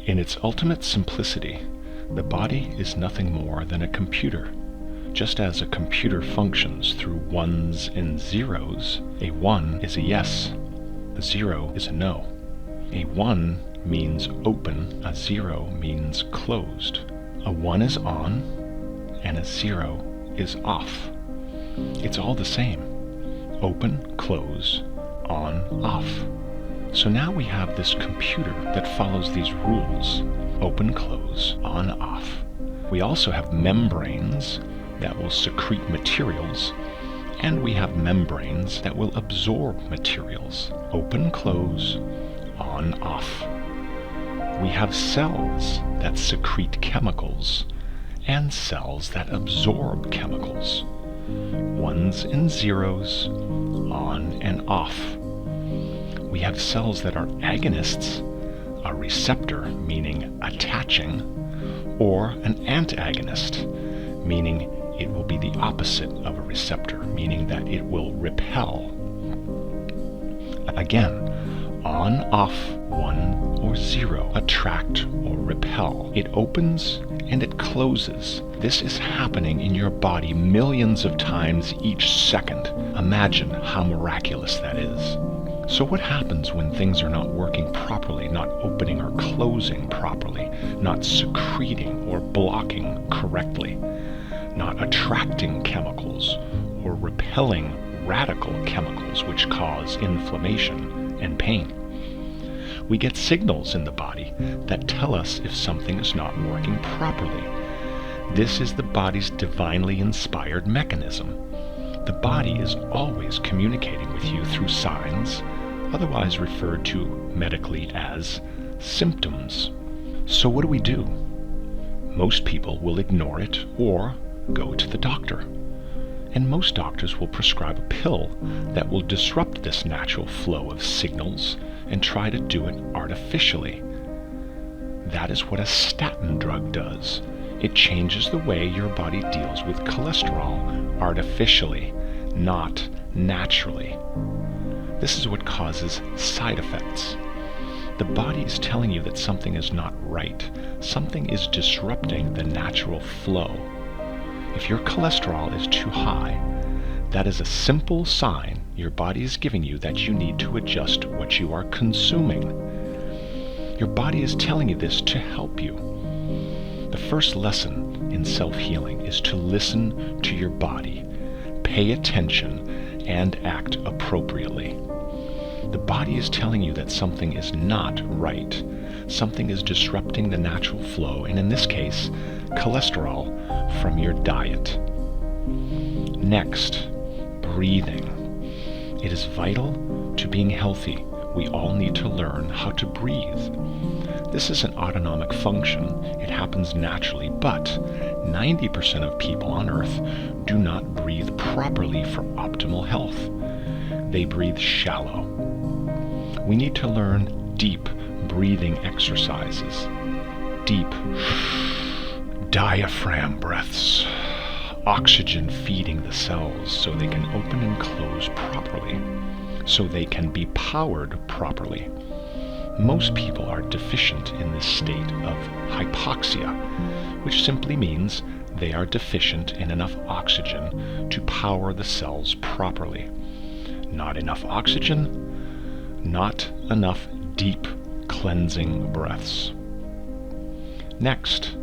In its ultimate simplicity, the body is nothing more than a computer. Just as a computer functions through ones and zeros, a 1 is a yes, a 0 is a no. A 1 means open, a 0 means closed. A 1 is on, and a 0 is off. It's all the same. Open, close, on, off. So now we have this computer that follows these rules. Open, close, on, off. We also have membranes that will secrete materials, and we have membranes that will absorb materials. Open, close, on, off. We have cells that secrete chemicals and cells that absorb chemicals. Ones and zeros, on and off. We have cells that are agonists, a receptor, meaning attaching, or an antagonist, meaning it will be the opposite of a receptor, meaning that it will repel. Again, on, off, 1 or 0, attract or repel. It opens and it closes. This is happening in your body millions of times each second. Imagine how miraculous that is. So what happens when things are not working properly, not opening or closing properly, not secreting or blocking correctly, not attracting chemicals or repelling radical chemicals which cause inflammation and pain? We get signals in the body that tell us if something is not working properly. This is the body's divinely inspired mechanism. The body is always communicating with you through signs, otherwise referred to medically as symptoms. So what do? Most people will ignore it or go to the doctor. And most doctors will prescribe a pill that will disrupt this natural flow of signals and try to do it artificially. That is what a statin drug does. It changes the way your body deals with cholesterol artificially, not naturally. This is what causes side effects. The body is telling you that something is not right. Something is disrupting the natural flow. If your cholesterol is too high, that is a simple sign your body is giving you that you need to adjust what you are consuming. Your body is telling you this to help you. The first lesson in self-healing is to listen to your body, pay attention, and act appropriately. The body is telling you that something is not right. Something is disrupting the natural flow, and in this case, cholesterol from your diet. Next, breathing. It is vital to being healthy. We all need to learn how to breathe. This is an autonomic function. It happens naturally, but 90% of people on Earth do not breathe properly for optimal health. They breathe shallow. We need to learn deep breathing exercises. Deep diaphragm breaths. Oxygen feeding the cells so they can open and close properly, so they can be powered properly. Most people are deficient in this state of hypoxia, which simply means they are deficient in enough oxygen to power the cells properly. Not enough oxygen, not enough deep cleansing breaths. Next,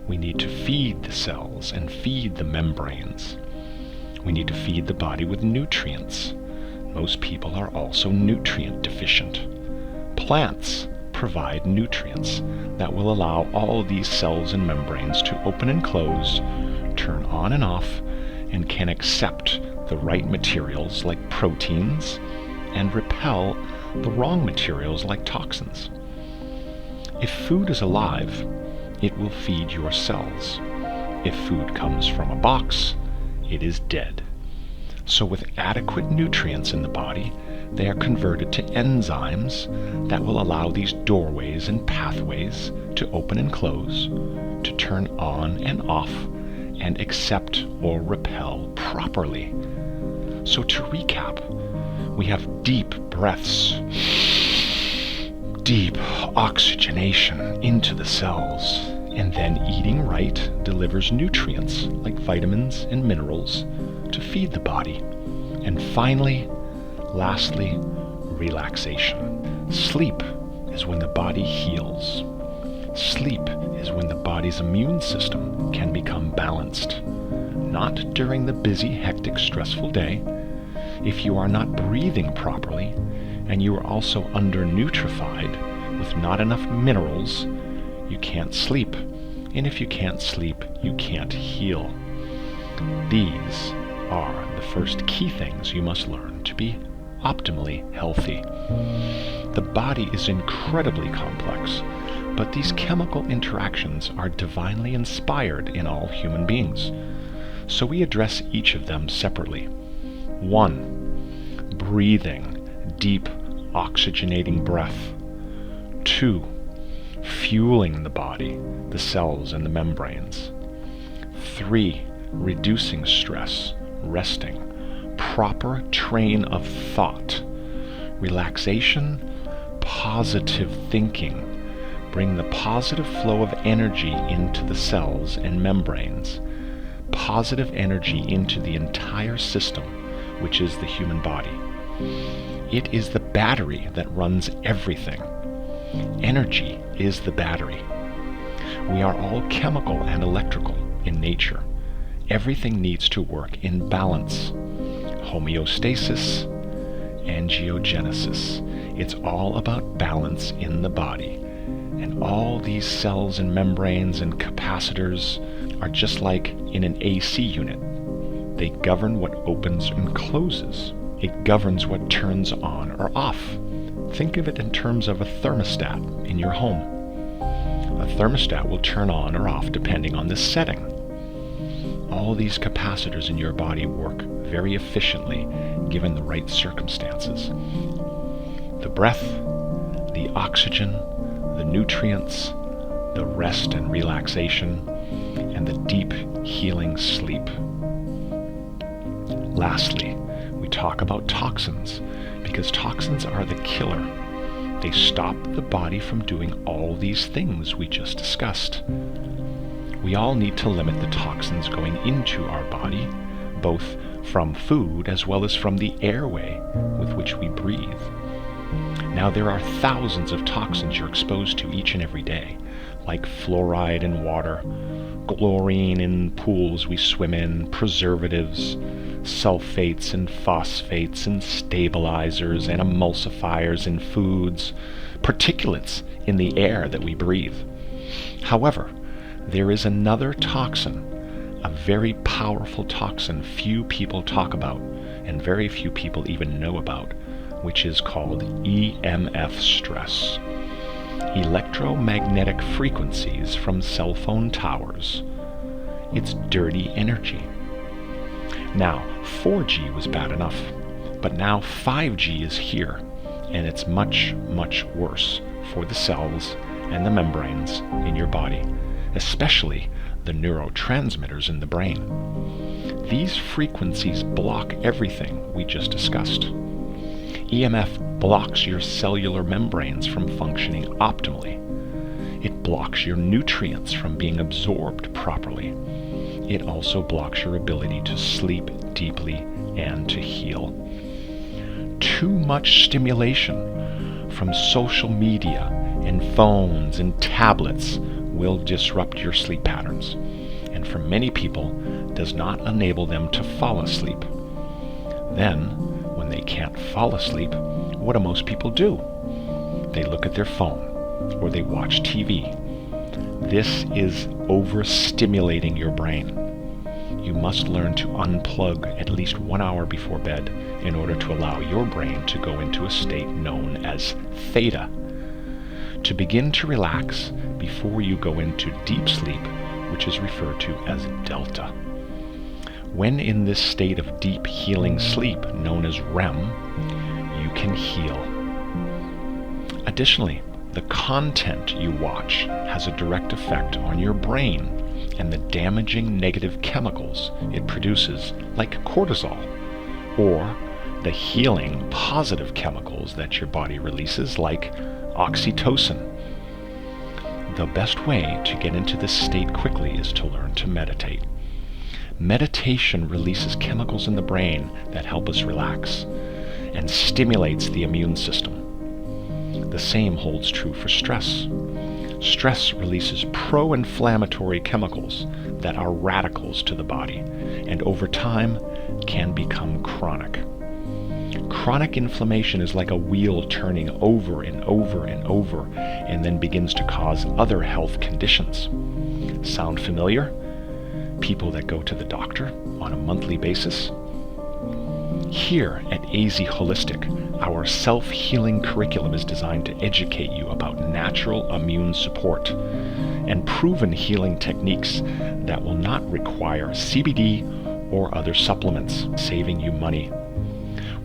we need to feed the cells and feed the membranes. We need to feed the body with nutrients. Most people are also nutrient deficient. Plants provide nutrients that will allow all these cells and membranes to open and close, turn on and off, and can accept the right materials like proteins and repel the wrong materials like toxins. If food is alive, it will feed your cells. If food comes from a box, it is dead. So with adequate nutrients in the body, they are converted to enzymes that will allow these doorways and pathways to open and close, to turn on and off, and accept or repel properly. So to recap, we have deep breaths, deep oxygenation into the cells, and then eating right delivers nutrients like vitamins and minerals to feed the body. And finally, lastly, relaxation. Sleep is when the body heals. Sleep is when the body's immune system can become balanced. Not during the busy, hectic, stressful day. If you are not breathing properly, and you are also undernutrified with not enough minerals, you can't sleep. And if you can't sleep, you can't heal. These are the first key things you must learn to be optimally healthy. The body is incredibly complex, but these chemical interactions are divinely inspired in all human beings. So we address each of them separately. 1. Breathing, deep, oxygenating breath. 2. Fueling the body, the cells and the membranes. 3. Reducing stress, resting. Proper train of thought. Relaxation, positive thinking. Bring the positive flow of energy into the cells and membranes. Positive energy into the entire system, which is the human body. It is the battery that runs everything. Energy is the battery. We are all chemical and electrical in nature. Everything needs to work in balance. Homeostasis, angiogenesis. It's all about balance in the body. And all these cells and membranes and capacitors are just like in an AC unit. They govern what opens and closes. It governs what turns on or off. Think of it in terms of a thermostat in your home. A thermostat will turn on or off depending on the setting. All these capacitors in your body work very efficiently given the right circumstances. The breath, the oxygen, the nutrients, the rest and relaxation, and the deep healing sleep. Lastly, we talk about toxins, because toxins are the killer. They stop the body from doing all these things we just discussed. We all need to limit the toxins going into our body, both from food as well as from the airway with which we breathe. Now, there are thousands of toxins you're exposed to each and every day, like fluoride in water, chlorine in pools we swim in, preservatives, sulfates and phosphates and stabilizers and emulsifiers in foods, particulates in the air that we breathe. However, there is another toxin, a very powerful toxin few people talk about and very few people even know about, which is called EMF stress. Electromagnetic frequencies from cell phone towers. It's dirty energy. Now, 4G was bad enough, but now 5G is here, and it's much, much worse for the cells and the membranes in your body, especially the neurotransmitters in the brain. These frequencies block everything we just discussed. EMF blocks your cellular membranes from functioning optimally. It blocks your nutrients from being absorbed properly. It also blocks your ability to sleep deeply and to heal. Too much stimulation from social media and phones and tablets will disrupt your sleep patterns, and for many people does not enable them to fall asleep. Then, when they can't fall asleep, what do most people do? They look at their phone or they watch TV. This is overstimulating your brain. You must learn to unplug at least 1 hour before bed in order to allow your brain to go into a state known as theta. To begin to relax before you go into deep sleep, which is referred to as delta. When in this state of deep healing sleep, known as REM, you can heal. Additionally, the content you watch has a direct effect on your brain and the damaging negative chemicals it produces, like cortisol, or the healing positive chemicals that your body releases, like oxytocin the best way to get into this state quickly is to learn to meditate. Meditation releases chemicals in the brain that help us relax and stimulates the immune system. The same holds true for stress. Stress releases pro-inflammatory chemicals that are radicals to the body, and over time can become chronic. Chronic inflammation is like a wheel turning over and over and over, and then begins to cause other health conditions. Sound familiar? People that go to the doctor on a monthly basis? Here at azWHOLEistic, our self-healing curriculum is designed to educate you about natural immune support and proven healing techniques that will not require CBD or other supplements, saving you money.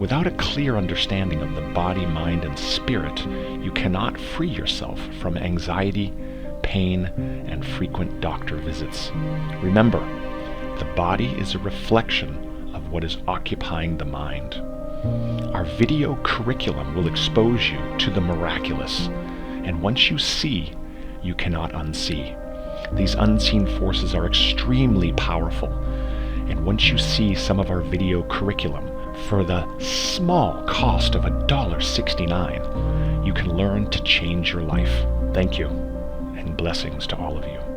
Without a clear understanding of the body, mind, and spirit, you cannot free yourself from anxiety, pain, and frequent doctor visits. Remember, the body is a reflection of what is occupying the mind. Our video curriculum will expose you to the miraculous, and once you see, you cannot unsee. These unseen forces are extremely powerful, and once you see some of our video curriculum, for the small cost of $1.69, you can learn to change your life. Thank you, and blessings to all of you.